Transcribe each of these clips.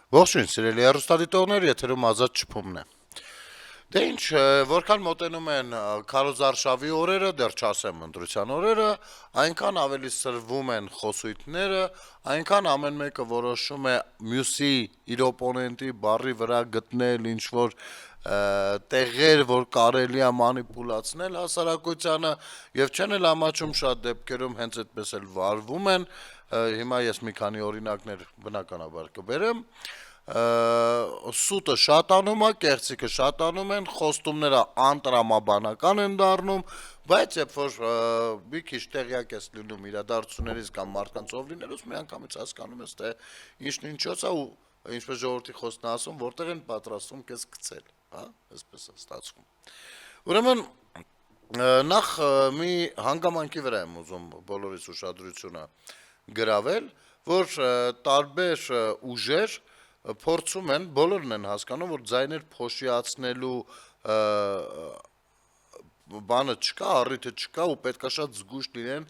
Ողջույն, սիրելի հեռուստադիտողներ, եթերում ազատ շփումն է։ Դե ինչ, որքան մոտենում են քարոզարշավի օրերը, դեռ չասեմ ընտրության օրերը, այնքան ավելի սրվում են խոսույթները, այնքան ամեն մեկը որոշում է մյուսի իր օպոնենտի բառի վրա գտնել ինչ-որ տեղեր, որ կարելի է մանիպուլացնել հասարակությանը եւ չեն էլ ամաչում շատ դեպքերում հենց այդպես էլ վարվում են։ Հիմա ես մի քանի օրինակներ բնականաբար կբերեմ։ Սուտը շատանում է, կեղծիքը շատանում են, խոստումները անտրամաբանական են դառնում, բայց երբ որ մի քիչ տեղյակ ես լինում իրադարձություններից կամ մարդկանց ով լինելուց, միանգամից հասկանում ես, թե ինչն ինչոց է ու ինչպես ժողովրդի խոսքն է ասում, որտեղ են պատրաստվում քեզ գցել, հա, այսպես է ստացվում։ Ուրեմն նախ մի հանգամանքի վրա եմ ուզում բոլորիս ուշադրությունը գրավել, որ տարբեր ուժեր փորձում են, բոլորն են հասկանում, որ ձայներ փոշիացնելու բանը չկա, առիթը չկա ու պետքա շատ զգույշ լինեն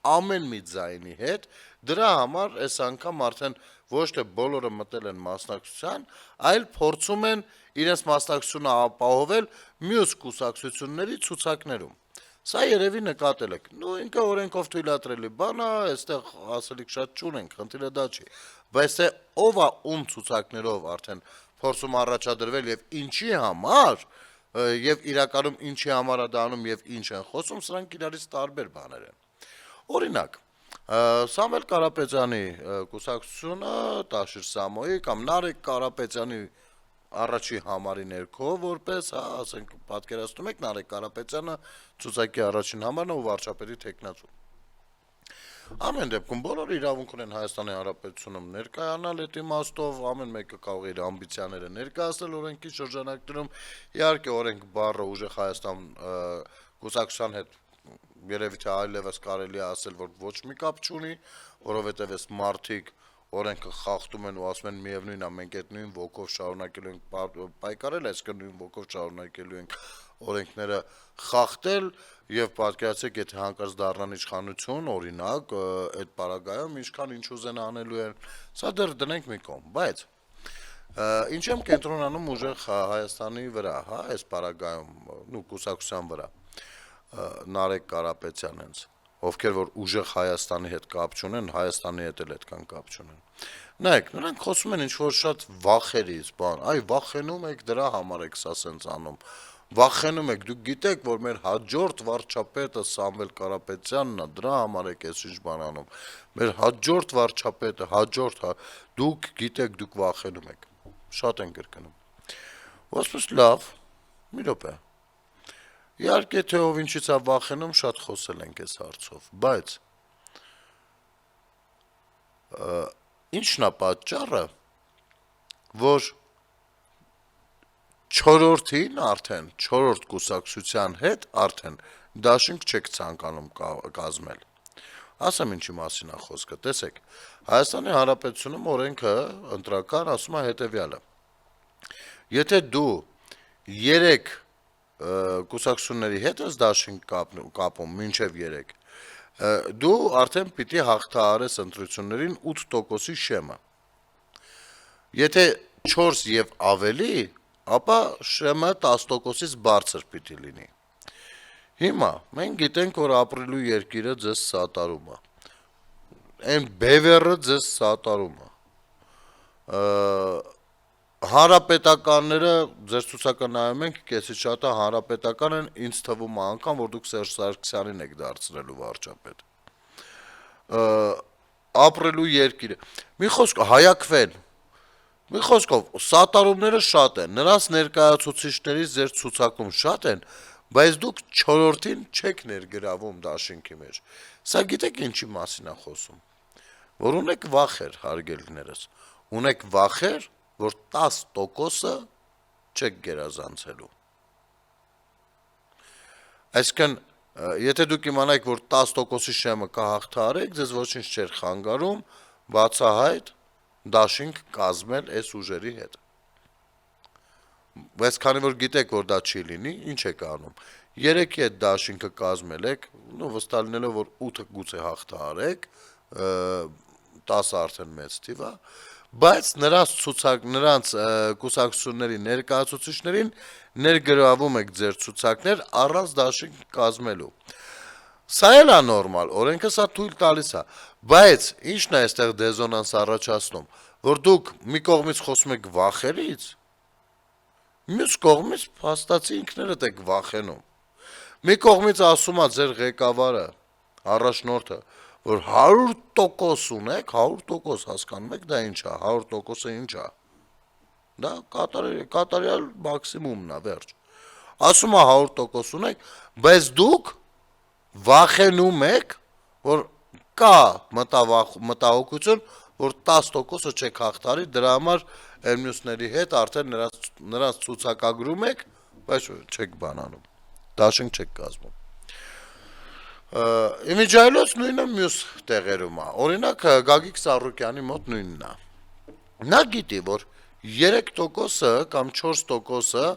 ամեն մի ձայնի հետ, դրա համար այս անգամ արդեն ոչ թե բոլորը մտել են մասնակցության, այլ փորձում են իրենց մասնակցությունը ապահովել մյուս կուսակցությունների ցուցակներում։ Սա երևի նկատել եք։ Ինքը օրենքով թույլատրելի բան է, այստեղ ասելիք շատ չունենք, խնդիրը դա չի։ Բայց թե ով է ում ցուցակներով արդեն փորձում առաջադրվել եւ ինչի համար, եւ իրականում ինչի համար է դառնում եւ ինչ են խոսում, սրանք իրարից տարբեր բաներ են։ Օրինակ, Սամվել Կարապետյանի կուսակցությունը, Տաշիր Սամոյի կամ Նարեկ Կարապետյանի առաջի համարի ներքո որպես, հա, ասենք պատկերացնում եք Նարեկ Կարապետյանը ցուցակի առաջին համարն է ու վարչապետի թեկնածու։ Ամեն դեպքում բոլորը իրավունք ունեն Հայաստանի Հանրապետությունում ներկայանալ այդ իմաստով, ամեն մեկը կարող է իր ամբիցիաները ներկայացնել օրենքի շրջանակներում։ Իհարկե օրենք բառը ուժեղ Հայաստան կուսակցության հետ երևի թե այլևս կարելի է ասել, որ ոչ մի կապ չունի, որովհետև այս մարդիկ օրենքը խախտում են ու ասում են միևնույնն է, մենք այդ նույն ոգով շարունակելու ենք պայքարել, այսինքն նույն ոգով շարունակելու ենք օրենքները խախտել եւ պատկերացրեք, եթե հանկարծ դառնան իշխանություն, օրինակ, այդ պարագայում ինչքան ինչ ուզեն անելու են, սա դեռ դնենք մի կողմ, բայց ինչ եմ կենտրոնանում ուժեղ Հայաստանի վրա, հա, այս պարագայում, կուսակցության վրա, Նարեկ Կարապետյան հենց, ովքեր որ ուժեղ Հայաստանի հետ կապ չունեն, Հայաստանի հետ էլ այդքան կապ չունեն։ Նայեք, նրանք խոսում են ինչ-որ շատ վախերից, բան, այ վախենում եք, դրա համար եք սա սենց անում։ Վախենում եք, դուք գիտեք, որ մեր հաջորդ վարչապետը Սամվել Կարապետյանն է, դրա համար եք այս ինչ բան անում։ Մեր հաջորդ վարչապետը, դուք գիտեք, դուք վախենում եք։ Շատ են կրկնում։ Ոսպես լավ, մի րոպե։ Իհարկե թե ով ինչից է վախենում, շատ խոսել ենք այս հարցով, բայց ինչն է պատճառը, որ չորրորդին արդեն, չորրորդ կուսակցության հետ արդեն դաշինք չեք ցանկանում կազմել։ Ասեմ ինչի մասին է խոսքը, տեսեք, Հայաստանի Հանրապետությունում օրենքը ընտրական ասում է հետևյալը. եթե դու 3 կուսակցությունների հետ ես դաշինք կապում, մինչև 3, դու արդեն պիտի հաղթահարես ընտրություններին 8%-ի շեմը։ Եթե 4 եւ ավելի, ապա շեմը 10%-ից բարձր պիտի լինի։ Հիմա մենք գիտենք, որ ապրիլու երկիրը ձեզ սատարում է։ Այն բևեռը ձեզ սատարում է։ Հանրապետականները ձեր ցուցակը նայում ենք, կեսից շատը հանրապետական են, ինձ թվում է անգամ, որ դուք Սերժ Սարգսյանին եք դարձնելու վարչապետ։ Ապրելու երկիրը։ Մի խոսք հայակվեն։ Մի խոսքով սատարումները շատ են, նրանց ներկայացուցիչներից ձեր ցուցակում շատ են, բայց դուք 4-րդին չեք ներգրավում դաշինքի մեջ։ Սա գիտեք ինչի մասին է խոսում։ Որ ունեք վախեր, հարգելիներս, ունեք վախեր, որ 10%-ը չեք գերազանցելու։ Այսինքն, եթե դուք իմանայիք, որ 10%-ի շեմը կհաղթահարեք, ձեզ ոչինչ չէր խանգարում բացահայտ դաշինք կազմել այս ուժերի հետ։ Բայց քանի որ գիտեք, որ դա չի լինի, ինչ եք անում։ 3-ի հետ դաշինքը կազմել եք, վստահ լինելով, որ 8-ը գուցե հաղթահարեք, 10-ը արդեն մեծ թիվ է, բայց նրանց կուսակցությունների ներկայացուցիչներին ներգրավում եք ձեր ցուցակներ առանց դաշինք կազմելու։ Սա էլ է նորմալ, օրենքը սա թույլ տալիս է, բայց ի՞նչն է այստեղ դեզոնանս առաջացնում, որ դուք մի կողմից խոսում եք վախերից, մյուս կողմից փաստացի ինքներդ եք վախենում։ Մի կողմից ասում է ձեր ղեկավարը, առաջնորդը, որ 100% ունեք, 100% հասկանում եք, դա ինչ է, 100%-ը ինչ է։ Դա կատարյալ մաքսիմումն է, վերջ։ Ասում է 100% ունեք, բայց դուք վախենում եք, որ կա մտահոգություն, որ 10%-ը չեք հաղթարի, դրա համար այն մյուսների հետ արդեն նրանց ցուցակագրում եք, բայց չեք բանանում, դաշինք չեք կազմում։ Իմիջայլոց նույնը մյուս տեղերում է, օրինակ Գագիկ Սառուկյանի մոտ նույնն է։ Նա գիտի, որ 3%-ը կամ 4%-ը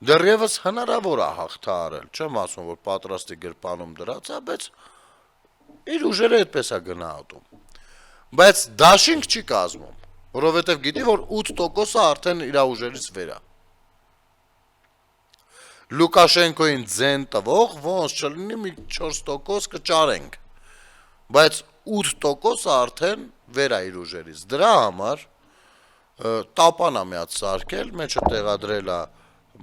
դեռևս հնարավոր է հաղթահարել, չեմ ասում, որ պատրաստի գրպանում դրած է, բայց իր ուժերը այդպես է գնահատում։ Բայց դաշինք չի կազմում, որովհետև գիտի, որ 8%-ը արդեն իր ուժերից վեր է։ Լուկաշենկոին ձեն տվող ոնց չլինի մի 4% կճարենք, բայց 8%-ը արդեն վեր է իր ուժերից։ Դրա համար տապան է միած սարքել, մեջը տեղադրել է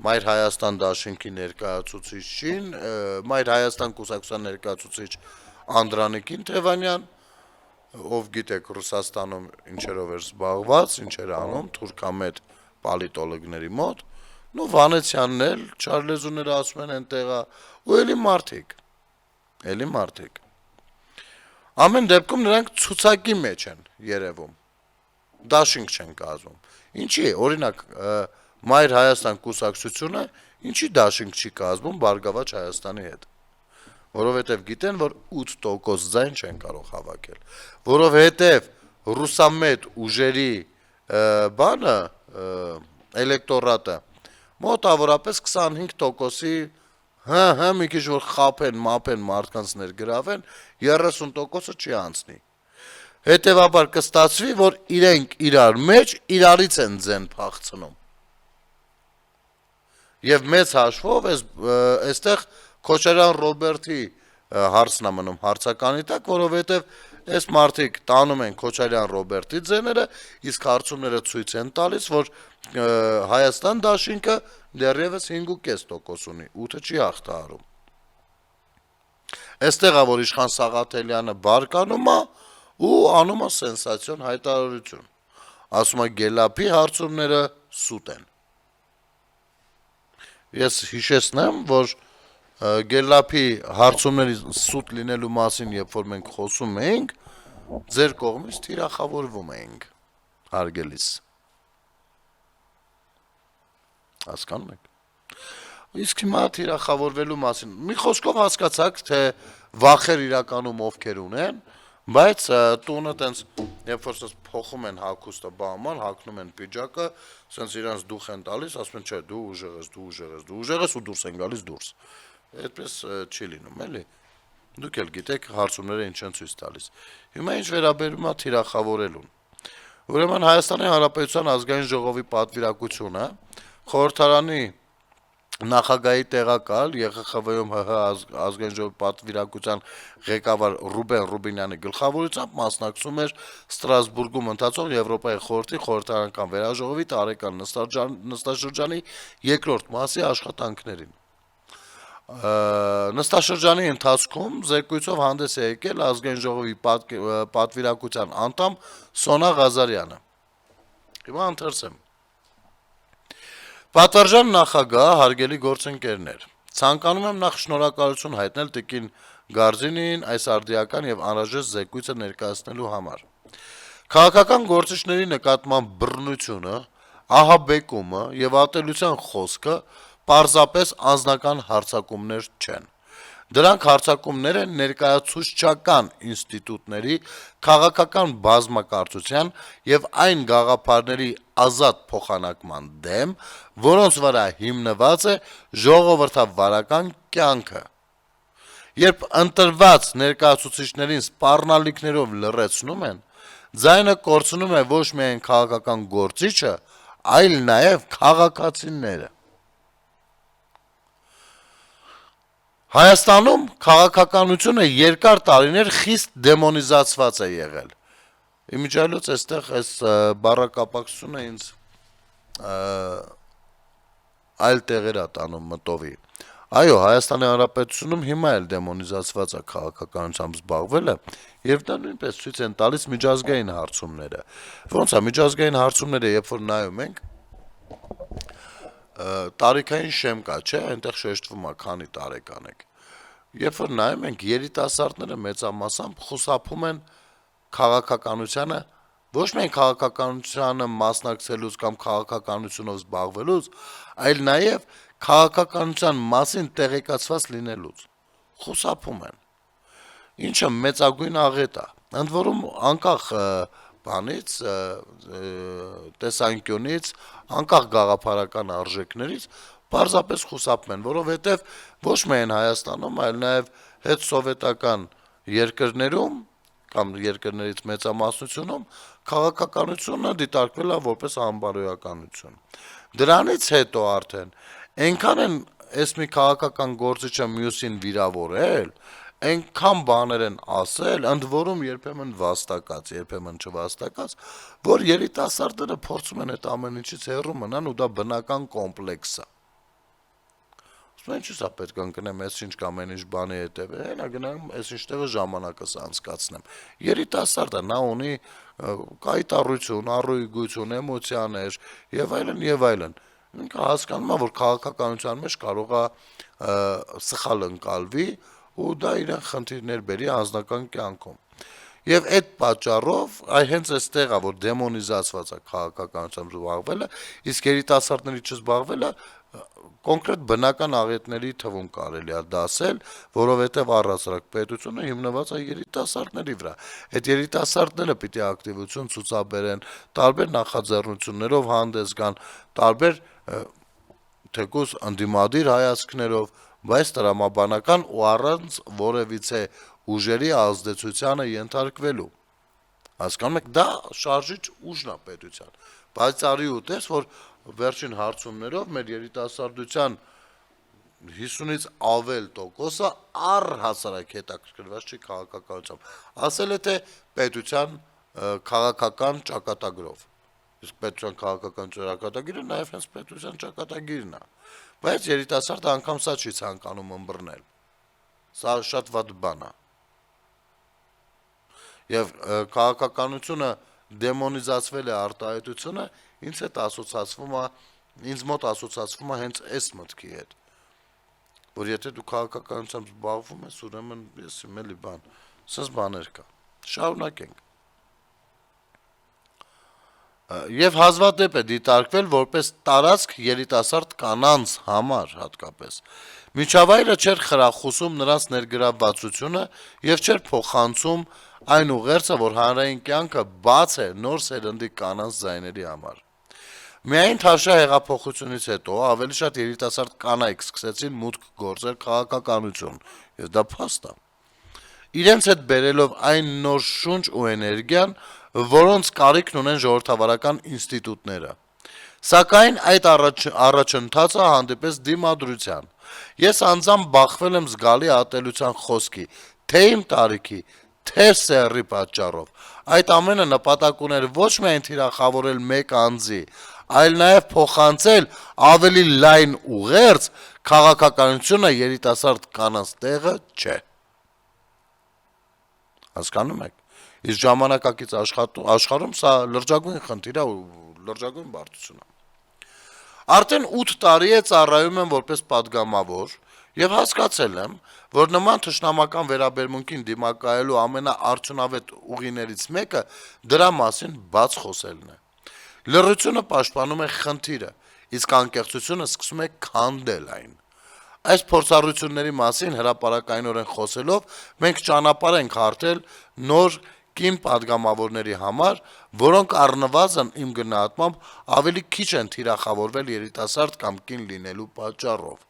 Մայր Հայաստան դաշինքի ներկայացուցիչին, Մայր Հայաստան կուսակցության ներկայացուցիչ Անդրանիկին Թևանյան, ով գիտեք Ռուսաստանում ինչերով էր զբաղված, ինչեր անում, թուրքամետ պոլիտոլոգների մոտ, ու Վանեցյանն էլ, չարլեզուները ասում են այնտեղա, ու էլի մարդիկ։ Ամեն դեպքում նրանք ցուցակի մեջ են երևում, դաշինք չեն կազմում։ Ինչի, օրինակ, Մայր Հայաստան կուսակցությունը ինչի դաշինք չի կազմում Բարգավաճ Հայաստանի հետ, որովհետև գիտեն, որ 8% ձայն չեն կարող հավաքել, որովհետև ռուսամետ ուժերի բանը, էլեկտորատը, մոտավորապես 25%-ի մի քիչ որ խափեն, մապեն մարդկանց ներգրավեն, 30%-ը չի անցնի։ Հետևաբար կստացվի, որ իրենք իրար մեջ իրարից են ձեն փախցնում։ Եվ մեծ հաշվով այստեղ Քոչարյան Ռոբերտի հարցն է մնում հարցականի տակ, որովհետև այս մարդիկ տանում են Քոչարյան Ռոբերտի ձեները, իսկ հարցումները ցույց են տալիս, որ Հայաստան դաշինքը դեռևս 5.5% ունի, 8-ը չի հաղթահարում։ Այստեղ է, որ Իշխան Սաղաթելյանը բարկանում է ու անում է սենսացիոն հայտարարություն։ Ասում է Գելափի հարցումները սուտ են։ Ես հիշեցնեմ, որ Գելափի հարցումների սուտ լինելու մասին, երբ որ մենք խոսում էինք, ձեր կողմից թիրախավորվում էինք, հարգելիս։ Հասկանում եք։ Իսկ հիմա թիրախավորվելու մասին։ Մի խոսքով հասկացաք, թե վախեր իրականում ովքեր ունեն, բայց տունը տենց, երբ որ սենց փոխում են հագուստը բաման, հագնում են պիջակը, սենց իրանց դուխ են տալիս, ասում են, չէ, դու ուժեղ ես ու դուրս են գալիս դուրս։ Այդպես չի լինում, էլի։ Դուք էլ գիտեք հարցումները ինչ են ցույց տալիս։ Հիմա ինչ վերաբերում է թիրախավորելուն։ Ուրեմն Հայաստանի Հանրապետության ազգային ժողովի պատվիրակությունը խորհրդարանի նախագահի տեղակալ ԵԽԽՎ-ում ՀՀ ազգային ժողովի պատվիրակության ղեկավար Ռուբեն Ռուբինյանի գլխավորությամբ մասնակցում էր Ստրասբուրգում ընթացող Եվրոպայի խորհրդի խորհրդարանական վերաժողովի տարեկան նստաշրջանի երկրորդ մասի աշխատանքներին։ Նստաշրջանի ընթացքում զեկույցով հանդես է եկել ազգային ժողովի պատվիրակության անդամ Սոնա Ղազարյանը։ Հիմա ընթերցեմ։ Պատվարժան նախագահ, հարգելի գործընկերներ, ցանկանում եմ նախ շնորհակալություն հայտնել տիկին Գարզինին այս արդիական եւ անհրաժեշտ զեկույցը ներկայացնելու համար։ Քաղաքական գործիչների նկատմամբ բռնությունը, ահաբեկումը եւ ատելության խոսքը պարզապես անձնական հարձակումներ չեն։ Դրանք հարձակումներ են ներկայացուցչական ինստիտուտների, քաղաքական բազմակարծության եւ այն գաղափարների ազատ փոխանակման դեմ, որոնց վրա հիմնված է ժողովրդավարական կյանքը։ Երբ ընտրված ներկայացուցիչներին սպառնալիքներով լռեցնում են, ձայնը կորցնում է ոչ միայն քաղաքական գործիչը, այլ նաև քաղաքացիները։ Հայաստանում քաղաքականությունը երկար տարիներ խիստ դեմոնիզացված է եղել։ Իմիջիայլոց այստեղ այս բառակապակցությունը ինձ այլ տեղեր է տանում մտովի։ Այո, Հայաստանի Հանրապետությունում հիմա էլ դեմոնիզացված է քաղաքականությամբ զբաղվելը, եւ դա նույնպես ցույց են տալիս միջազգային հարցումները։ Ոնց է միջազգային հարցումները, երբ որ նայում ենք, տարիքային շեմ կա, չէ, այնտեղ շեշտվում է քանի տարեկան եք։ Երբ որ նայում ենք, երիտասարդները մեծամասամբ խուսափում են քաղաքականությանը, ոչ միայն քաղաքականությանը մասնակցելուց կամ քաղաքականությունով զբաղվելուց, այլ նաև քաղաքականության մասին տեղեկացված լինելուց։ Խուսափում են։ Ինչը մեծագույն աղետ է։ Ընդ որում անկախ բանից, տեսանկյունից, անկախ գաղափարական արժեքներից պարզապես խուսափում են, որովհետև ոչ միայն Հայաստանում, այլ նաև հետսովետական երկրներում կամ երկրներից մեծամասնությունում քաղաքականությունը դիտարկվել է որպես անբարոյականություն։ Դրանից հետո արդեն այնքան են այս մի քաղաքական գործիչը մյուսին վիրավորել, այնքան բաներ են ասել, ընդ որում երբեմն վաստակած, երբեմն չվաստակած, որ երիտասարդները փորձում են այդ ամեն ինչից հեռու մնան ու դա բնական կոմպլեքս է։ Ինչու՞ սա պետք է ընկնեմ, այս ինչ կամ այն ինչ բանի հետև է, հենա գնամ, այս ինչ տեղը ժամանակս անցկացնեմ։ Երիտասարդը նա ունի կայտառություն, առույգություն, էմոցիաներ եւ այլն եւ այլն։ Ինքը հասկանում է, որ քաղաքականության մեջ կարող է սխալ ընկալվի ու դա իրեն խնդիրներ բերի անձնական կյանքում։ Եվ այդ պատճառով հենց այստեղ է, որ դեմոնիզացված է քաղաքականությամբ զբաղվելը, իսկ երիտասարդների չզբաղվելը կոնկրետ բնական աղետների թվում կարելի է դասել, որովհետև առհասարակ պետությունը հիմնված է երիտասարդների վրա։ Այդ երիտասարդները պիտի ակտիվություն ցուցաբերեն, տարբեր նախաձեռնություններով հանդես գան, տարբեր թեկուզ ընդդիմադիր հայացքներով, բայց տրամաբանական ու առանց որևիցե ուժերի ազդեցությանը ենթարկվելու։ Հասկանում եք, դա շարժիչ ուժն է պետության։ Բայց արի ու տես, որ վերջին հարցումներով մեր երիտասարդության 50-ից ավել տոկոսը առհասարակ հետաքրքրված չի քաղաքականությամբ։ Ասել է թե պետության քաղաքական ճակատագրով։ Իսկ պետության քաղաքական ճակատագիրը նաև հենց պետության ճակատագիրն է։ Բայց երիտասարդը անգամ սա չի ցանկանում ըմբռնել։ Սա շատ վատ բան է։ Եվ քաղաքականությունը դեմոնիզացվել է արտահայտությունը, ինձ մոտ ասոցացվում է հենց այս մտքի հետ, որ եթե դու քաղաքականությամբ զբաղվում ես, ուրեմն ես իմ էլի բան, սենց բաներ կա։ Շարունակենք։ Եվ հազվադեպ է դիտարկվել որպես տարածք երիտասարդ կանանց համար հատկապես։ Միջավայրը չէր խրախուսում նրանց ներգրավվածությունը եւ չէր փոխանցում այն ուղերձը, որ հանրային կյանքը բաց է նոր սերնդի կանանց ձայների համար։ Միայն Թավշյա հեղափոխությունից հետո ավելի շատ երիտասարդ կանայք սկսեցին մուտք գործել քաղաքականություն, եւ դա փաստ է։ Իրենց հետ բերելով այն նոր շունչ ու էներգիան, որոնց կարիքն ունեն ժողովրդավարական ինստիտուտները։ Սակայն այդ առաջընթացը հանդիպես դիմադրության։ Ես անձամբ բախվել եմ զգալի ատելության խոսքի, թե իմ տարիքի, թե սեռի պատճառով։ Այդ ամենը նպատակ ուներ ոչ միայն թիրախավորել մեկ անձի, այլ նաև փոխանցել ավելի լայն ուղերձ քաղաքականությունը երիտասարդ կանանց տեղը չէ։ Հասկանում եք։ Իսկ ժամանակակից աշխարհում սա լրջագույն խնդիր է ու լրջագույն բարդություն է։ Արդեն 8 տարի է ծառայում եմ որպես падգամավոր եւ հասկացել եմ, որ նման թշնամական վերաբերմունքին դիմակայելու ամենաարդյունավետ ուղիներից մեկը դրա մասին բաց խոսելն է։ Լռությունը պաշտպանում է խնդիրը, իսկ անկեղծությունը սկսում է քանդել այն։ Այս փորձառությունների մասին հրապարակայնորեն խոսելով մենք ճանապարհ ենք հարթել նոր կին падգամավորների համար, որոնք առնվազն իմ գնահատմամբ ավելի քիչ են թիրախավորվել երիտասարդ կամ կին լինելու պատճառով։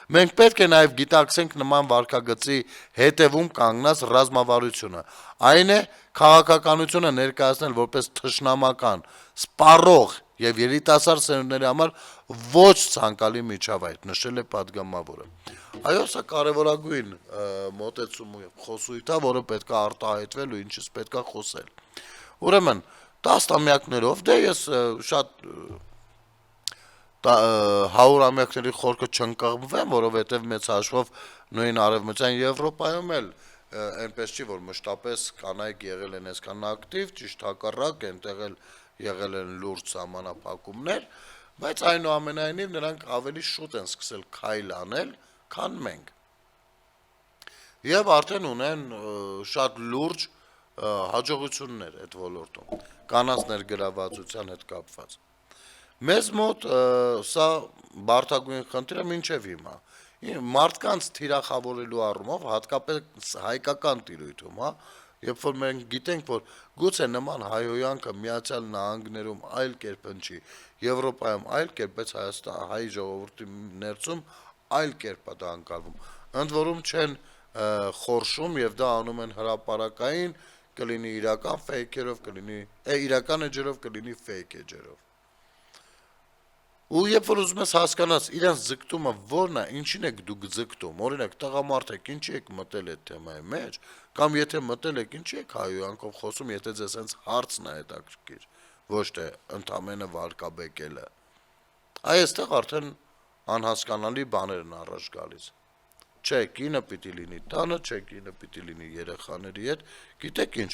Մենք պետք է նաև գիտակցենք նման վարքագծի հետևում կանգնած ռազմավարությունը, այն է քաղաքականությունը ներկայացնել որպես թշնամական, սպառող եւ երիտասարդ սերունդների համար ոչ ցանկալի միջավայր, նշել է падգամավորը։ Այո, սա կարևորագույն մոտեցում ու խոսույթ է, որը պետք է արտահայտվել ու ինչից պետք է խոսել։ Ուրեմն 10 ամյակներով դե ես շատ 100-ամյակների խորքը չընկղմվեմ, որովհետև մեծ հաշվով նույն Արևմտյան Եվրոպայում էլ այնպես չի, որ մշտապես կանայք եղել են այսքան ակտիվ, ճիշտ հակառակ, այնտեղ էլ եղել են լուրջ սահմանափակումներ, բայց այնուամենայնիվ նրանք ավելի շուտ են սկսել քայլ անել, քան մենք։ Եվ արդեն ունեն շատ լուրջ հաջողություններ այդ ոլորտում, կանանց ներգրավվածության հետ կապված։ Մեզ մոտ սա բարդագույն խնդիրը մինչև հիմա։ Մարդկանց թիրախավորելու առումով, հատկապես հայկական տիրույթում, երբ որ մենք գիտենք, որ գուցե նման հայհոյանքը Միացյալ Նահանգներում այլ կերպ ընչի, Եվրոպայում այլ կերպ, բայց հայ ժողովրդի ներսում այլ կերպ է դա անցալվում։ Ընդ որում չեն խորշում եւ դա անում են հրապարակային, կլինի իրական ֆեյքերով, կլինի իրական էջերով, կլինի ֆեյք էջերով։ Ու երբ որ ուզում ես հասկանաս իրենց ձգտումը որն է, ինչին եք դուք ձգտում, օրինակ տղամարդեք ինչի եք մտել այդ թեմայի մեջ, կամ եթե մտել եք ինչի եք հայոյանքով խոսում, եթե ձեզ հենց հարցն է հետաքրքիր, ոչ թե ընդամենը վարկաբեկելը։ Այստեղ արդեն անհասկանալի բաներ են առաջ գալիս։ Չէ, կինը պիտի լինի տանը, չէ, կինը պիտի լինի երեխաների հետ, գիտեք ինչ,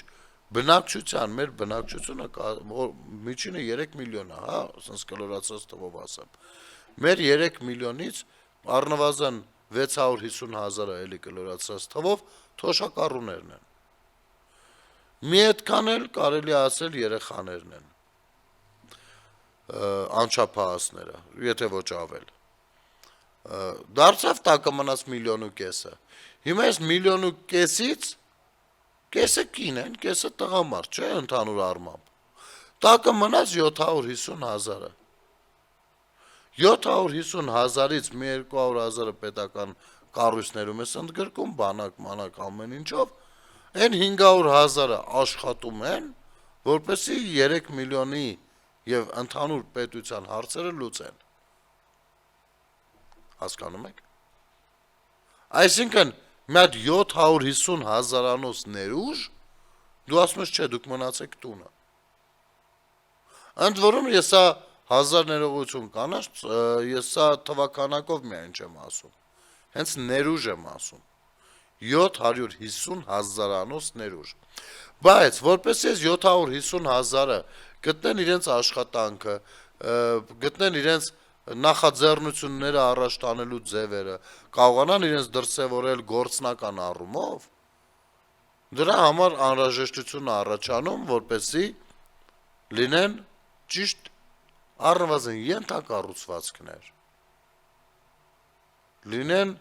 բնակչության, մեր բնակչությունը միջինը 3 միլիոն է, ասենց կլորացած թվով ասեմ։ Մեր 3 միլիոնից առնվազն 650,000-ը էլի կլորացած թվով թոշակառուներն են։ Մի այդքան էլ կարելի ասել երեխաներն են, անչափահասները, եթե ոչ ավել։ Դարձավ տակը մնաց 1,5 միլիոնը։ Հիմա այս 1,5 միլիոնից կեսը կին են, կեսը տղամարդ, չէ, ընդհանուր առմամբ։ Տակը մնաց 750,000-ը։ 750,000-ից 200,000-ը պետական կառույցներում ես ընդգրկում, բանակ, մանակ, ամեն ինչով, այն 500,000-ը աշխատում են, որպեսզի 3 միլիոնի եւ ընդհանուր պետության հարցերը լուծեն։ Հասկանում եք։ Այսինքն մի հատ 750,000-անոց ներուժ, դու ասում ես չէ, դուք մնացեք տունը։ Ընդ որում ես սա 1000 ներողություն կանաչ, ես սա թվականակով միայն չեմ ասում, հենց ներուժ եմ ասում, 750,000-անոց ներուժ։ Բայց որպես ես 750,000-ը գտնեն իրենց աշխատանքը, գտնեն իրենց նախաձեռնությունները առաջ տանելու ձևերը, կարողանան իրենց դրսևորել գործնական առումով, դրա համար անհրաժեշտություն առաջանում, որպեսզի լինեն ճիշտ առնվազն ենթակառուցվածքներ, լինեն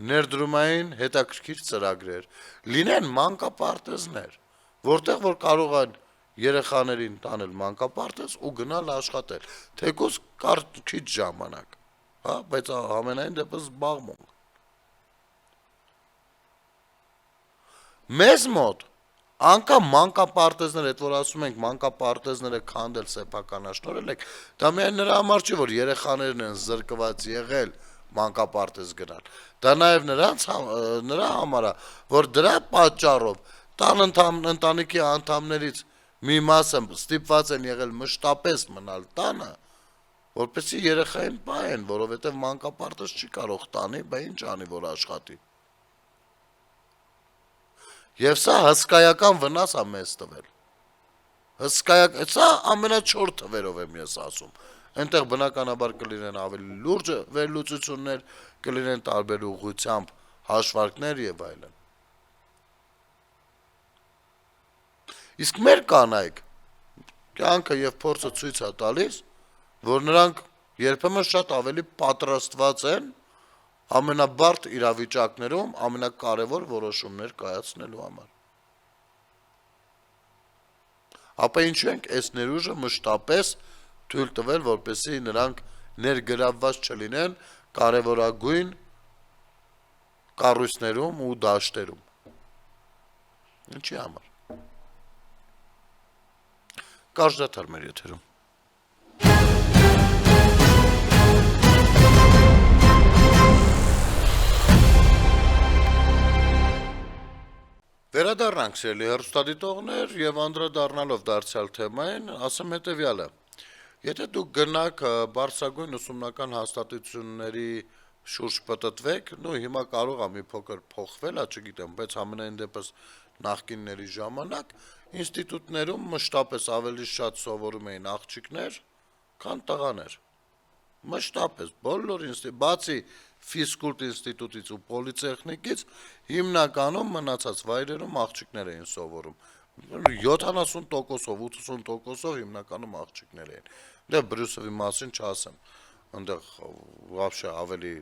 ներդրումային հետաքրքիր ծրագրեր, լինեն մանկապարտեզներ, որտեղ որ կարող են երեխաներին տանել մանկապարտեզ ու գնալ աշխատել, թեկուզ քիչ ժամանակ, բայց ամենայն դեպս զբաղմունք։ Մեզ մոտ անգամ մանկապարտեզներ, այդ որ ասում ենք մանկապարտեզները քանդել սեփականաշնորհել եք, դա միայն նրա համար չի, որ երեխաներն են զրկված եղել մանկապարտեզ գնալ, դա նաև նրա համար է, որ դրա պատճառով տան ընտանիքի անդամներից մի մասը ստիպված են եղել մշտապես մնալ տանը, որպեսզի երեխային պահեն, որովհետև մանկապարտեզ չի կարող տանի, բա ինչ անի, որ աշխատի։ Եվ սա հսկայական վնաս է մեզ տվել։ Սա ամենաչոր թվերով եմ ես ասում։ Այնտեղ բնականաբար կլինեն ավելի լուրջ վերլուծություններ, կլինեն տարբեր ուղղությամբ հաշվարկներ եւ այլն։ Իսկ մեր կանայք կյանքը եւ փորձը ցույց է տալիս, որ նրանք երբեմն շատ ավելի պատրաստված են ամենաբարդ իրավիճակներում ամենակարևոր որոշումներ կայացնելու համար։ Ապա ինչու ենք այս ներուժը մշտապես թույլ տվել, որպեսզի նրանք ներգրավված չլինեն կարևորագույն կառույցներում ու դաշտերում։ Ինչի համար։ Կարճ դադար մեր եթերում։ Վերադառնանք սիրելի հեռուստադիտողներ եւ անդրադառնալով դարձյալ թեմային, ասեմ հետեւյալը. եթե դուք գնաք բարձրագույն ուսումնական հաստատությունների շուրջ պտտվեք, հիմա կարող է մի փոքր փոխվել, չգիտեմ, բայց ամենայն դեպս նախկինների ժամանակ ինստիտուտներում մշտապես ավելի շատ սովորում էին աղջիկներ, քան տղաներ։ Մշտապես բոլոր բացի ֆիզկուլտ ինստիտուտից ու պոլիտեխնիկից հիմնականում մնացած վայրերում աղջիկներ էին սովորում 70%-ով, 80%-ով հիմնականում աղջիկներ էին։ Դե Բրյուսովի մասին չասեմ, այնտեղ вообще ավելի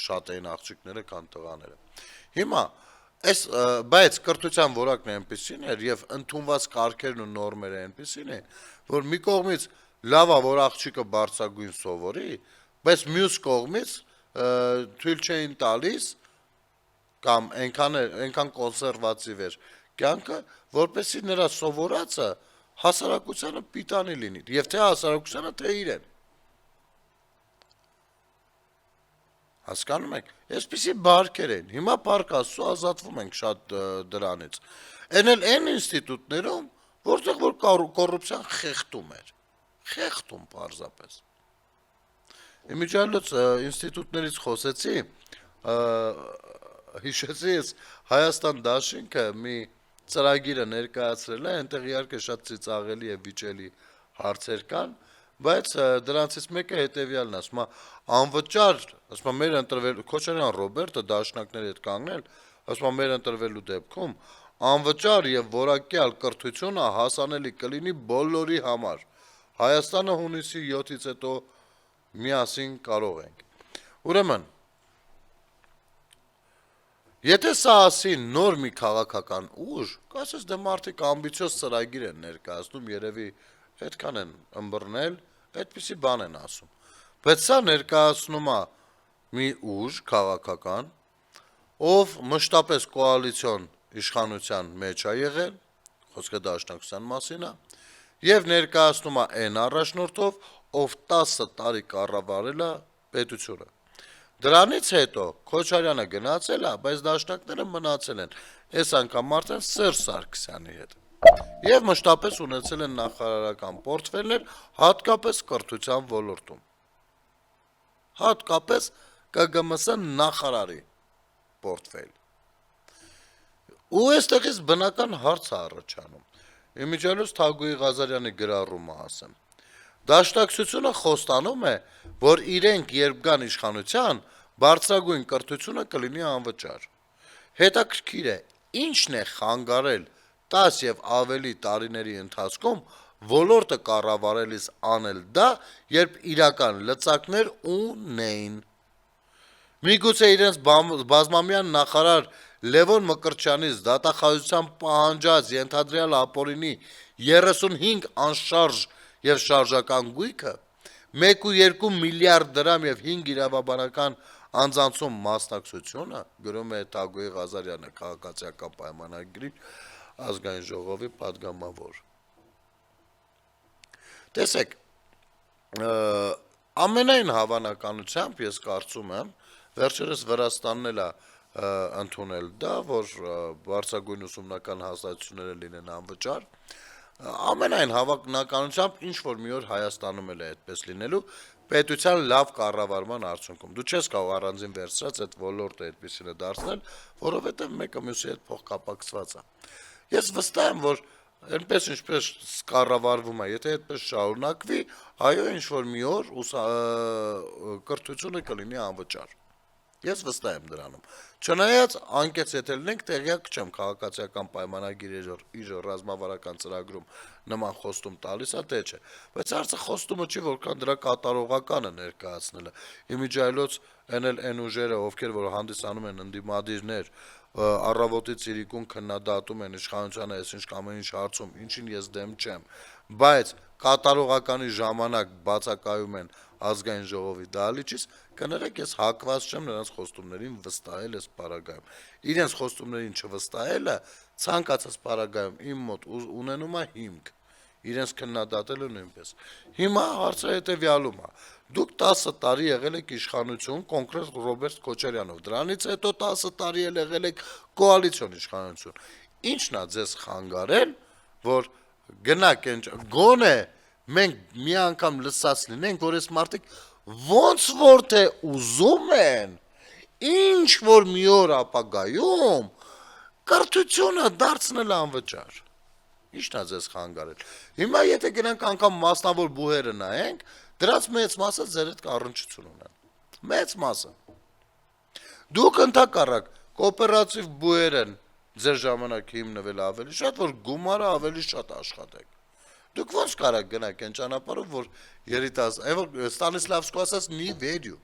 շատ էին աղջիկները, քան տղաները։ Հիմա բայց կրթության որակն այնպեսին էր եւ ընդունված կարգերն ու նորմերը այնպեսին են, որ մի կողմից լավ է, որ աղջիկը բարձրագույն սովորի, բայց մյուս կողմից թույլ չէին տալիս կամ այնքան կոնսերվատիվ էր կյանքը, որպեսզի նրա սովորածը հասարակությանը պիտանի լինի, եւ թե հասարակությանը, թե իրեն։ Հասկանում եք, այսպիսի բարքեր են։ Հիմա Փառք Աստծո ազատվում ենք շատ դրանից։ Այն ինստիտուտներում, որտեղ որ կոռուպցիան խեղդում էր։ Խեղդում պարզապես։ Իմիջիայլոց ինստիտուտներից խոսեցի, հիշեցի ես Հայաստան դաշինքը մի ծրագիրը ներկայացրել է, այնտեղ իհարկե շատ ծիծաղելի եւ վիճելի հարցեր կան, բայց դրանցից մեկը հետեւյալն է, ասում է անվճար, ասում է մեր ընտրվելու Քոչարյան Ռոբերտը դաշնակների հետ կանգնել, ասում է մեր ընտրվելու դեպքում անվճար եւ որակյալ կրթությունը հասանելի կլինի բոլորի համար։ Հայաստանը հունիսի 7-ից հետո միասին կարող ենք։ Ուրեմն, եթե սա ասի նոր մի քաղաքական ուժ, կասես դե մարդիկ ամբիցիոզ ծրագիր են ներկայացնում, երևի այդքան են ըմբռնել, այդպիսի բան են ասում։ Բայց սա ներկայացնում է մի ուժ քաղաքական, ով մշտապես կոալիցիոն իշխանության մեջ է եղել, խոսքը դաշնակցության մասին է, եւ ներկայացնում է այն առաջնորդով, ով 10 տարի կառավարել է պետությունը։ Դրանից հետո Քոչարյանը գնացել է, բայց դաշնակները մնացել են, այս անգամ արդեն Սերժ Սարգսյանի հետ։ Եվ մշտապես ունեցել են նախարարական պորտֆելներ, հատկապես կրթության ոլորտում։ Հատկապես ԿԳՄՍ նախարարի պորտֆել։ Ու այստեղից բնական հարց է առաջանում։ Իմիջիայլոց Թագուհի Ղազարյանի գրառումը ասեմ։ Դաշնակցությունը խոստանում է, որ իրենք երբ գան իշխանության, բարձրագույն կրթությունը կլինի անվճար։ Հետաքրքիր է, ինչն է խանգարել 10 եւ ավելի տարիների ընթացքում ոլորտը կառավարելիս անել դա, երբ իրական լծակներ ունեին։ Միգուցե իրենց բազմամյա նախարար Լևոն Մկրտչյանից դատախազության պահանջած ենթադրյալ ապօրինի 35 անշարժ եւ շարժական գույքը 1.2 միլիարդ դրամ եւ 5 իրավաբանական անձանցում մասնակցությունը, գրում է Թագուհի Ղազարյանը քաղաքացիական պայմանագրի ազգային ժողովի պատգամավոր։ Տեսեք, ամենայն հավանականությամբ ես կարծում եմ, վերջերս Վրաստանն էլ է ընդունել դա, որ բարձրագույն ուսումնական հաստատությունները լինեն անվճար, ամենայն հավանականությամբ ինչ-որ մի օր Հայաստանում էլ է այդպես լինելու, պետության լավ կառավարման արդյունքում։ Դու չես կարող առանձին վերցրած այդ ոլորտը այդպեսին է դարձնել, որովհետև մեկը մյուսի հետ փոխկապակցված է։ Ես վստահ եմ, որ այնպես ինչպես կառավարվում է, եթե այդպես շարունակվի, այո, ինչ-որ մի օր կրթությունը կլինի անվճար։ Ես վստահ եմ դրանում։ Չնայած անկեղծ եթե լինենք, տեղյակ չեմ քաղաքացիական պայմանագիրը իր ռազմավարական ծրագրում նման խոստում տալիս է, թե չէ։ Բայց հարցը խոստումը չի, որքան դրա կատարողականը ներկայացնելը։ Իմիջիայլոց այն ուժերը, ովքեր որ հանդիսանում են ընդդիմադիրներ, առավոտից իրիկուն քննադատում են իշխանությանը այսինչ կամ ինչ հարցում, ինչին ես դեմ չեմ, բայց կատարողականի ժամանակ բացակայում են ազգային ժողովի դահլիճից, կներեք, ես հակված չեմ նրանց խոստումներին վստահել այս պարագայում։ Իրենց խոստումներին չվստահելը ցանկացած պարագայում իմ մոտ ունենում է հիմք։ իրենց քննադատելը նույնպես։ Հիմա հարցը հետեւյալում է. դուք 10 տարի եղել եք իշխանություն, կոնկրետ Ռոբերտ Քոչարյանով, դրանից հետո 10 տարի եղել եք կոալիցիոն իշխանություն։ Ինչն է ձեզ խանգարել, որ գնաք գոնե մենք մի անգամ լսած լինենք, որ այս մարդիկ ոնց որ թե ուզում են, ինչ որ մի օր ապագայում կրթությունը դարձնել անվճար։ Ինչն է ձեզ խանգարել։ Հիմա եթե գնանք անգամ մասնավոր բուհերը նայենք, դրանց մեծ մասը ձեր հետ կառնչություն ունեն։ Մեծ մասը։ Դուք ընդհակառակ կոոպերատիվ բուհեր են ձեր ժամանակ հիմնվել ավելի շատ, որ գումարը ավելի շատ աշխատեք։ Դուք ոնց կարաք գնաք այն ճանապարհով, որ Ստանիսլավսկու ասած «Նի վերյու»։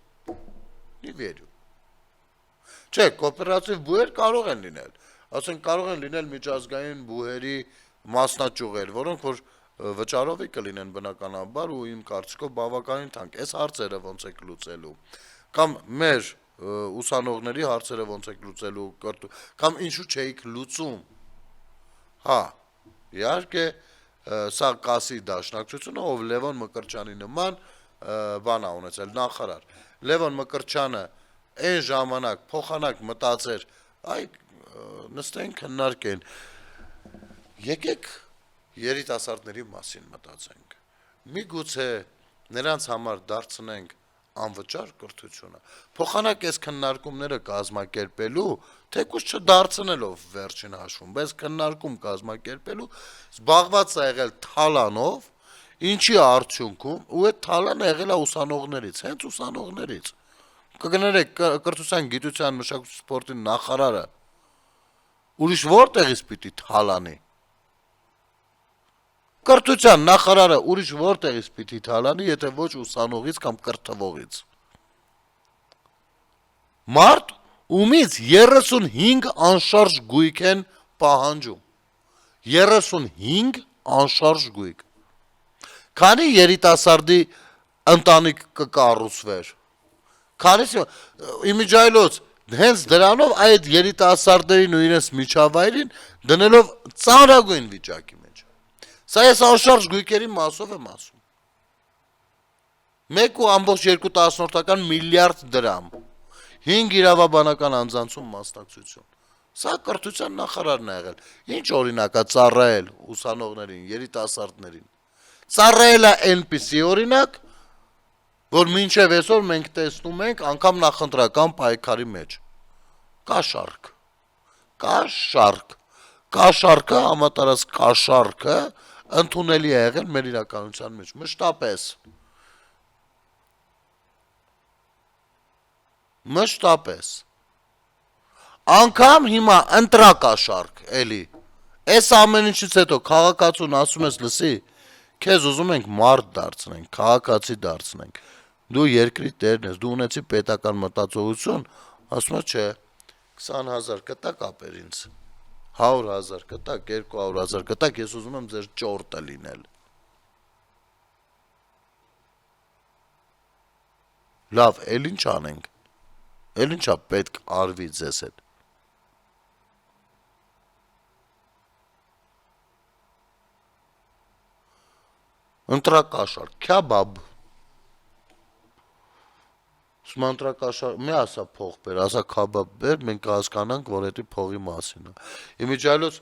Չէ, կոոպերատիվ բուհեր կարող են լինել։ Ասենք կարող են լինել միջազգային բուհերի մասնաճյուղեր, որոնք որ վճարովի կլինեն բնականաբար ու իմ կարծիքով բավականին թանկ։ Այս հարցերը ոնց եք լուծելու։ Կամ մեր ուսանողների հարցերը ոնց եք լուծելու, կամ ինչու չէիք լուծում։ Հա, իհարկե, սա կասի դաշնակցությունը, ով Լևոն Մկրտչյանի նման բան ա ունեցել, նախարար։ Լևոն Մկրտչյանը այն ժամանակ փոխանակ մտածեր, այ նստեն քննարկեն։ Եկեք երիտասարդների մասին մտածենք։ Միգուցե նրանց համար դարձնենք անվճար կրթությունը։ Փոխանակ այս քննարկումները կազմակերպելու, թեկուզ չդարձնելով վերջին հաշվում, բայց քննարկում կազմակերպելու զբաղված է եղել թալանով, ինչի արդյունքում ու այդ թալանը եղել է ուսանողներից, հենց ուսանողներից։ Կգներեք կրթության, գիտության, մշակույթի, սպորտի նախարարը ուրիշ որտեղից պիտի թալանի։ Կրթության նախարարը ուրիշ որտեղից պիտի թալանի, եթե ոչ ուսանողից կամ կրթվողից։ Մարդ, ումից 35 անշարժ գույք են պահանջում։ 35 անշարժ գույք։ Քանի երիտասարդի ընտանիք կկառուցվեր։ Իմիջայլոց հենց դրանով այդ երիտասարդներին ու իրենց միջավայրին դնելով ծանրագույն վիճակի մեջ։ Սա ես անշարժ գույքերի մասով եմ ասում։ 1.2 միլիարդ դրամ։ 5 իրավաբանական անձանցում մասնակցություն։ Սա կրթության նախարարն է եղել։ Ինչ օրինակ է ծառայել ուսանողներին, երիտասարդներին։ Ծառայել է այնպիսի օրինակ, որ մինչև այսօր մենք տեսնում ենք անգամ նախընտրական պայքարի մեջ։ Կաշառքը, համատարած կաշառքը ընդունելի է եղել մեր իրականության մեջ, մշտապես։ Անգամ հիմա ընտրակաշառք, էլի, այս ամեն ինչից հետո քաղաքացուն ասում ես լսի, քեզ ուզում ենք մարդ դարձնենք, քաղաքացի դարձնենք, դու երկրի տերն ես, դու ունեցի պետական մտածողություն, ասում է չէ, 20,000 կտակ ապեր ինձ, 100,000 կտակ, 200,000 կտակ, ես ուզում եմ ձեր ճորտը լինել։ Լավ, էլ ինչ անենք, էլ ինչա պետք արվի ձեզ հետ։ Ընտրակաշառք, քյաբաբ։ Սմանտրակաշառք, մի ասա փող բեր, ասա քաբաբ բեր, մենք կհասկանանք, որ դա փողի մասին է։ Իմիջիայլոց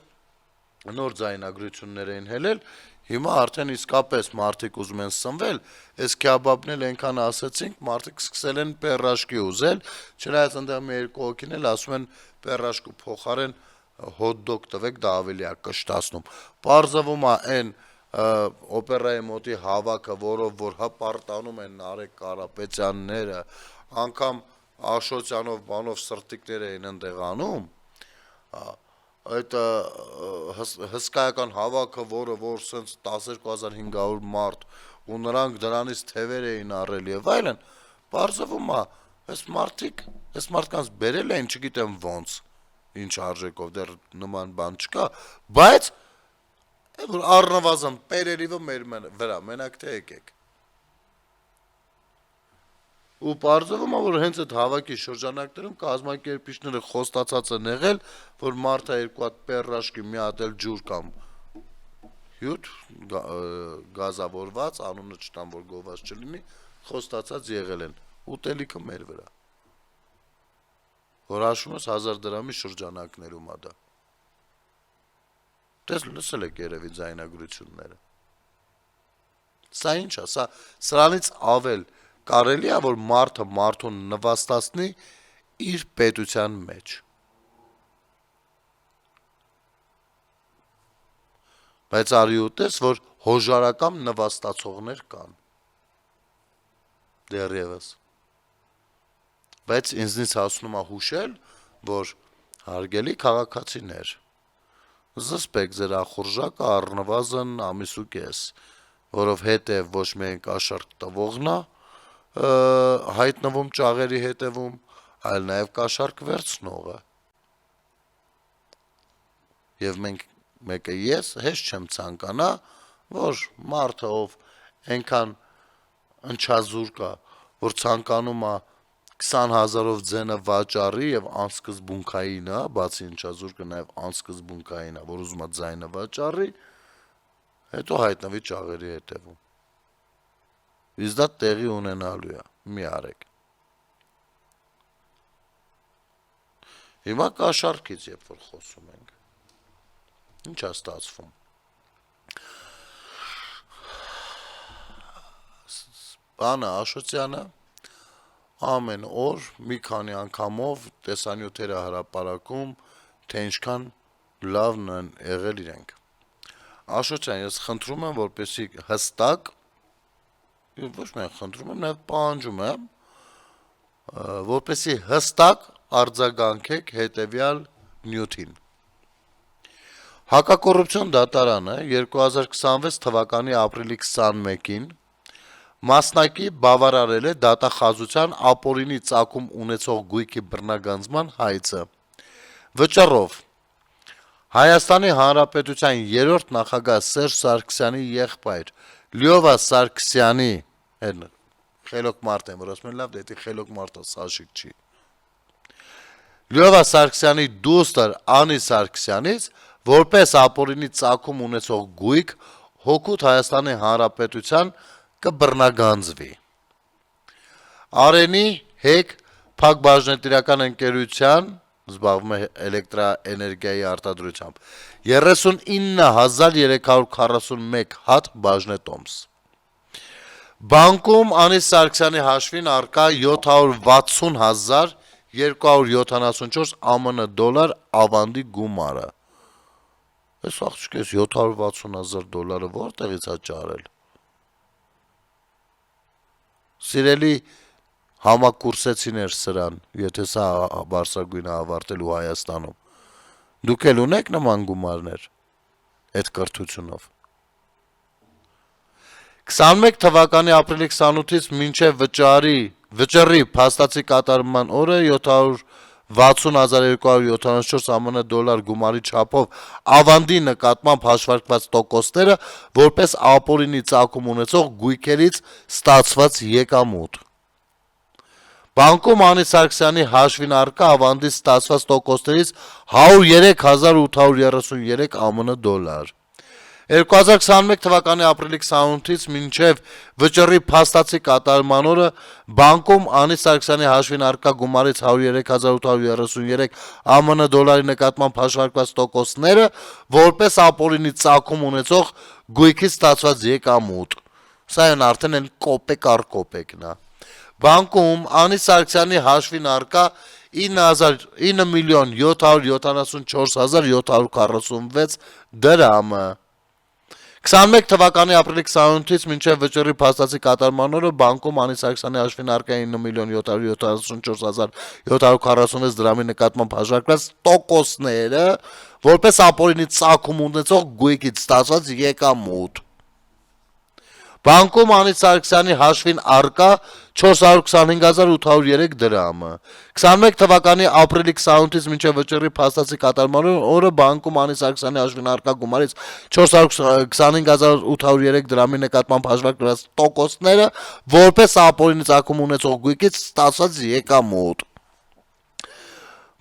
նոր ձայնագրություններ էին հելել, հիմա արդեն իսկապես մարդիկ ուզում են սնվել, այս քյաբաբն էլ այնքան ասեցինք, մարդիկ սկսել են պերաշկի ուզել, չնայած ընդդեմ մի երկու հոգին էլ ասում են պերաշկու փոխարեն հոտ-դոգ տվեք, դա ավելի է կշտացնում։ Պարզվում է այն օպերայի մոտի հավաքը, որով որ հպարտանում են Նարեկ Կարապետյանները, անգամ Աշոտյանով բանով սրտիկներ էին ընդեղ անում, այդ հսկայական հավաքը, որը որ սենց 12,500 մարդ ու նրանք դրանից թևեր էին առել եւ այլն, պարզվում է, այս մարդկանց բերել էին, չգիտեմ ոնց, ինչ արժեքով, դեռ նման բան չկա, բայց որ առնվազն պերերիվը մեր վրա, մենակ թե եկեք։ Ու պարզվում է, որ հենց այդ հավաքի շրջանակներում կազմակերպիչները խոստացած են եղել, որ մարդը երկու հատ պերաշկի մի հատ էլ ջուր կամ հյութ գազավորված, անունը չտամ, որ գոված չլինի, խոստացած եղել են, ուտելիքը մեր վրա, որ հաշվում ես 1000 դրամի շրջանակներում ա դա, տես լսել եք երևի ձայնագրությունները, սա ինչ է, սրանից ավել կարելի է, որ մարդը մարդուն նվաստացնի իր պետության մեջ, բայց արի ուտես, որ հոժարակամ նվաստացողներ կան, դեռևս, բայց ինձնից հասնում է հուշել, որ հարգելի քաղաքացիներ, զսպեք ձեր ախորժակը առնվազն ամիս ու կես, որովհետև ոչ միայն կաշառք տվողն է հայտնվում ճաղերի հետևում, այլ նաև կաշառք վերցնողը, եւ մենք մեկը ես հեշտ չեմ ցանկանա, որ մարդը ով այնքան ընչազուր կա, որ ցանկանում է 20,000-ով ձենը վաճառի եւ անսկզբունքային է, բացի ընչազուրկը նաեւ անսկզբունքային է, որ ուզում է ձայնը վաճառի, հետո հայտնվի ճաղերի հետևում։ Իսկ դա տեղի ունենալու է, մի արեք։ Հիմա կաշառքից երբ որ խոսում ենք, ինչ է ստացվում։ Բանը Աշոտյանը ամեն օր մի քանի անգամով տեսանյութերը հրապարակում, թե ինչքան լավն են եղել իրենք։ Աշոտյան, ես խնդրում եմ, որպեսզի հստակ, ոչ միայն խնդրում եմ, նաև պահանջում եմ, որպեսզի հստակ արձագանքեք հետևյալ նյութին։ Հակակոռուպցիոն դատարանը 2026 թվականի ապրիլի 21-ին մասնակի բավարարել է դատախազության ապօրինի ծագում ունեցող գույքի բռնագանձման հայցը։ Վճռով Հայաստանի Հանրապետության 3-րդ նախագահ Սերժ Սարգսյանի եղբայր Լյովա Սարգսյանի խելոք մարդ եմ, որ ասում են լավ, դա խելոք մարդը սաշիկ չի։ Լյովա Սարգսյանի դուստր Անի Սարգսյանից որպես ապօրինի ծագում ունեցող գույք հօգուտ Հայաստանի Հանրապետության կբռնագանձվի։ Արենի հեկ փակբաժնետիրական ընկերության զբաղվում է էլեկտրաէներգիայի արտադրությամբ 39,341 հատ բաժնետոմս։ Բանկում Անի Սարգսյանի հաշվին առկա 760,274 ԱՄՆ դոլար ավանդի գումարը։ Այս աղջիկես 760,000 դոլարը որտեղից է ճարել։ Սիրելի համակուրսեցիներ սրան, եթե սա բարձրագույնը ավարտելու Հայաստանում, դուք էլ ունեք նման գումարներ այդ կրթությունով։ 21 թվականի ապրիլի 28-ից մինչև վճռի փաստացի կատարման օրը 760,274 ԱՄՆ դոլար գումարի չափով ավանդի նկատմամբ հաշվարկված տոկոսները որպես ապօրինի ծագում ունեցող գույքերից ստացված եկամուտ։ Բանկում Անի Սարգսյանի հաշվին առկա ավանդի ստացված տոկոսներից 103,833 ԱՄՆ դոլար։ 2021 թվականի ապրիլի 28-ից մինչև վճռի փաստացի կատարման օրը բանկում Անի Սարգսյանի հաշվին առկա գումարից 103,833 ԱՄՆ դոլարի նկատմամբ հաշվարկված տոկոսները որպես ապօրինի ծագում ունեցող գույքի ստացված եկամուտ։ Սա արդեն են կոպեկ առ կոպեկն է։ Բանկում Անի Սարգսյանի հաշվին առկա 9,774,746 դրամը։ 21 թվականի ապրիլի 28-ից մինչև վճռի փաստացի կատարման օրը բանկում Անի Սարգսյանի հաշվին առկա 9,774,746 դրամի նկատմամբ հաշվարկված տոկոսները որպես ապօրինի ծագում ունեցող գույքից ստացված եկամուտ։ Բանկում Անի Սարգսյանի հաշվին առկա 425,803 դրամը։ 21 թվականի ապրիլի 28-ից մինչև վճռի փաստացի կատարման օրը բանկում Անի Սարգսյանի հաշվին առկա գումարից 425,803 դրամի նկատմամբ հաշվարկված տոկոսները որպես ապօրինի ծագում ունեցող գույքից ստացված եկամուտ։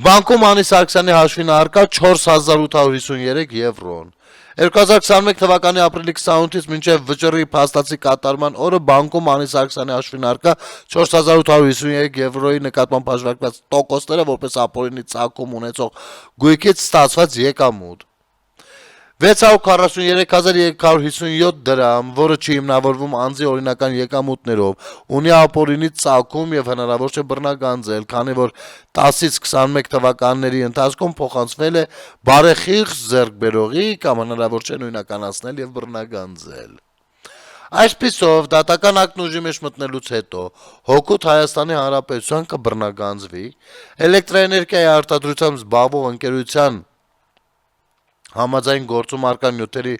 Բանկում Անի Սարգսյանի հաշվին առկա 4,853 եվրոն։ 2021 թվականի ապրիլի 28-ից մինչև վճռի փաստացի կատարման օրը բանկում Անի Սարգսյանի հաշվին առկա 4853 եվրոյի նկատմամբ հաշվարկված տոկոսները որպես ապօրինի ծագում ունեցող գույքից ստացված եկամուտ։ 643,357 դրամ, որը չի հիմնավորվում անձի օրինական եկամուտներով, ունի ապօրինի ծագում եւ հնարավոր չէ բռնագանձել, քանի որ 10-ից 21 թվականների ընթացքում փոխանցվել է բարեխիղճ ձեռքբերողի կամ հնարավոր չէ նույնականացնել եւ բռնագանձել։ Այսպիսով, դատական ակտն ուժի մեջ մտնելուց հետո հօգուտ Հայաստանի Հանրապետության կբռնագանձվի էլեկտրաէներգիայի արտադրությամբ զբաղվող ընկերության համաձայն գործում առկա նյութերի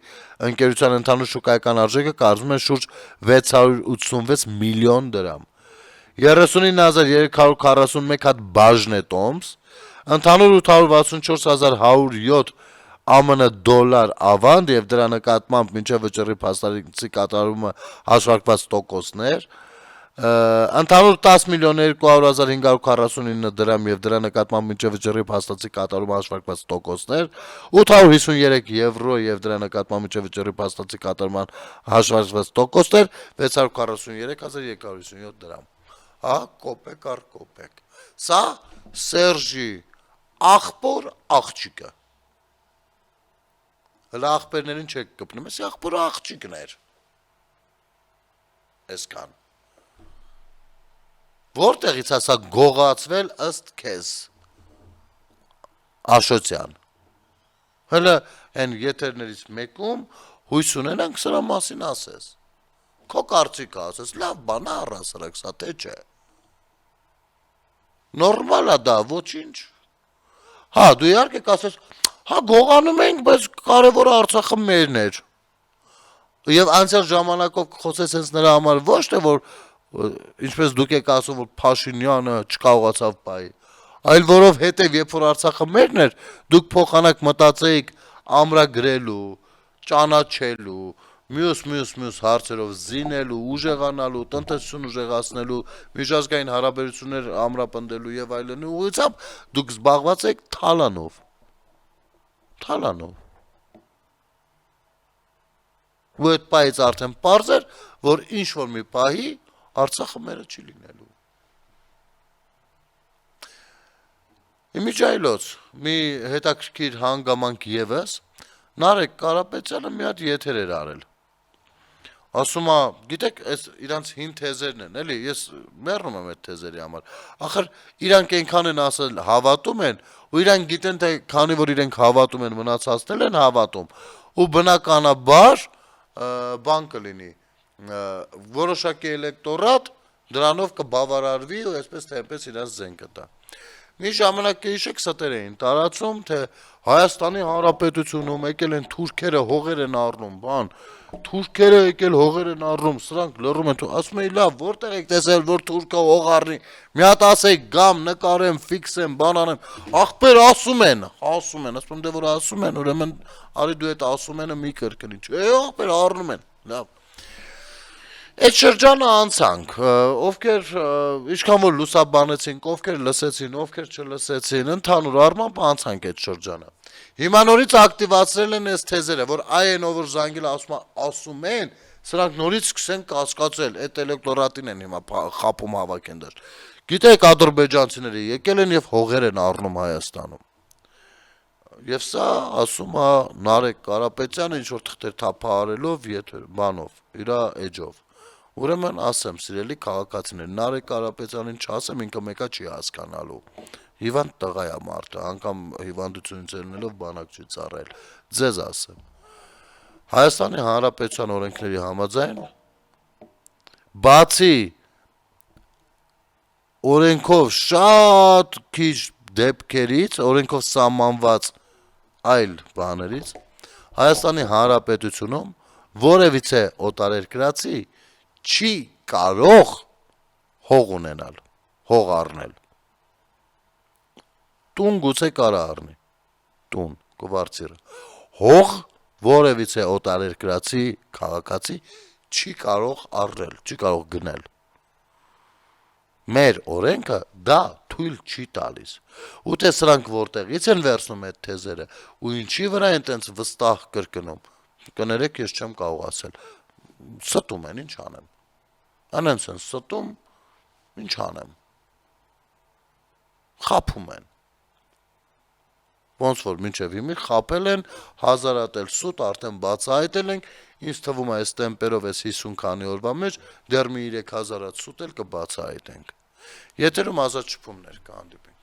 ընկերության ընդհանուր շուկայական արժեքը կազմում է շուրջ 686 միլիոն դրամ, 39,341 հատ բաժնետոմս, ընդհանուր 864,107 ԱՄՆ դոլար ավանդ եւ դրա նկատմամբ մինչեւ վճռի փաստարկի կատարումը հաշվարկված տոկոսներ, ընդհանուր 10,200,549 դրամ եւ դրա նկատմամբ մինչեւ վճռի փաստացի կատարումը հաշվարկված տոկոսներ, 853 եվրո եւ դրա նկատմամբ մինչեւ վճռի փաստացի կատարման հաշվարկված տոկոսներ, 643,357 դրամ։ Հա, կոպեկ առ կոպեկ։ Սա Սերժի աղբոր աղջիկը։ Հələ աղբերներին չեք կպնում, էսի աղբորը աղջիկն էր։ Այսքան։ Որտեղից ասա գողացվել ըստ քեզ Աշոտյան։ Հələ այն եթերներից մեկում հույս ունենանք սրա մասին ասես։ Քո կարծիքը ասես, լավ բան է առասարակ, սա թե չէ։ Նորմալ է դա, ոչինչ։ Հա, դու իհարկե կասես, հա գողանում ենք, բայց կարևորը Արցախը մերն էր։ Եվ անցյալ ժամանակով խոսես հենց նրա համար ոչ թե որ ինչպես դուք եք ասում որ Փաշինյանը չկարողացավ բայ, այլ որովհետև երբ որ Արցախը մերն էր, դուք փոխանակ մտածեիք ամրագրելու, ճանաչելու, մյուս հարցերով զինելու, ուժեղանալու, տնտեսություն ուժեղացնելու, միջազգային հարաբերություններ ամրապնդելու եւ այլն ուղղությամբ դուք զբաղված եք թալանով։ Ու այդ պահից արդեն պարզ էր, որ ինչ որ մի պահի Արցախը մերը չի լինելու։ Իմիջայլոց, մի հետաքրքիր հանգամանք եւս, Նարեկ Կարապետյանը մի հատ եթեր էր արել։ Ասում է, գիտեք, այս իրանց հին թեզերն են, էլի, ես մեռնում եմ այդ թեզերի համար։ Ախր իրանք այնքան են ասել հավատում են, ու իրանք գիտեն թե քանի որ իրենք հավատում են, մնացածն են հավատում, ու բնականաբար բան կլինի, որոշակի էլեկտորատ դրանով կբավարարվի ու այսպես թե այնպես իրանց զեն կտա։ Մի ժամանակ կհիշեք ստեր էին տարածում, թե Հայաստանի Հանրապետությունում եկել են թուրքերը հողեր են առնում, բան, թուրքերը եկել հողեր են առնում, սրանք լռում են, ասում էի լավ, որտեղ եք տեսել, որ թուրքը հող առնի, մի հատ ասեի գամ, նկարեմ, ֆիքսեմ, բան անեմ, աղբեր ասում են, ասում դե որ ասում են, ուրեմն արի դու այդ ասում ենը մի կրկնի, չէ, աղբեր առնում են, լավ։ Այդ շրջանը անցանք, ովքեր ինչքան որ լուսաբանեցինք, ովքեր լսեցին, ովքեր չլսեցին, ընդհանուր առմամբ անցանք այդ շրջանը։ Հիմա նորից ակտիվացրել են այս թեզերը, որ այն ով որ զանգել ասում են, սրանք նորից սկսեն կասկածել, այդ էլեկտորատին են հիմա խապում հավաքեն դեր։ Գիտեք ադրբեջանցիները եկել են եւ հողեր են առնում Հայաստանում։ Եվ սա ասում է Նարեկ Կարապետյանը ինչ որ թղթեր թափահարելով, բանով, իր էջով։ Ուրեմն ասեմ, սիրելի քաղաքացիներ, Նարեկ Կարապետյանին չասեմ, ինքը մեկա չի հասկանալու։ Հիվանդ տղա է մարդը, անգամ հիվանդությունից ելնելով բանակ չի ծառայել։ Ձեզ ասեմ։ Հայաստանի Հանրապետության օրենքների համաձայն բացի օրենքով շատ քիչ դեպքերից, օրենքով սահմանված այլ բաներից, Հայաստանի Հանրապետությունում որևիցե օտարերկրացի չի կարող հող ունենալ, հող առնել։ Տուն գուցե կարա առնի, տուն, կվարցիրը։ Հող որևիցե օտարերկրացի քաղաքացի չի կարող առնել, չի կարող գնել։ Մեր օրենքը դա թույլ չի տալիս։ Ու թե սրանք որտեղից են վերցնում այդ թեզերը ու ինչի վրա են տենց վստահ կրկնում, կներեք ես չեմ կարող ասել։ Ստում են, ինչ անեմ։ Անենց են ստում, ինչ անեմ։ Խափում են։ Ոնց որ մինչև հիմի խապել են, հազարատել սուտ, արդեն բացահայտել ենք, ինձ թվում է այս տեմպերով այս 50 քանի օրվա մեջ դեռ մի 3000-ած սուտ էլ կբացահայտենք։ Եթերում ազատ շփումներ կհանդիպենք։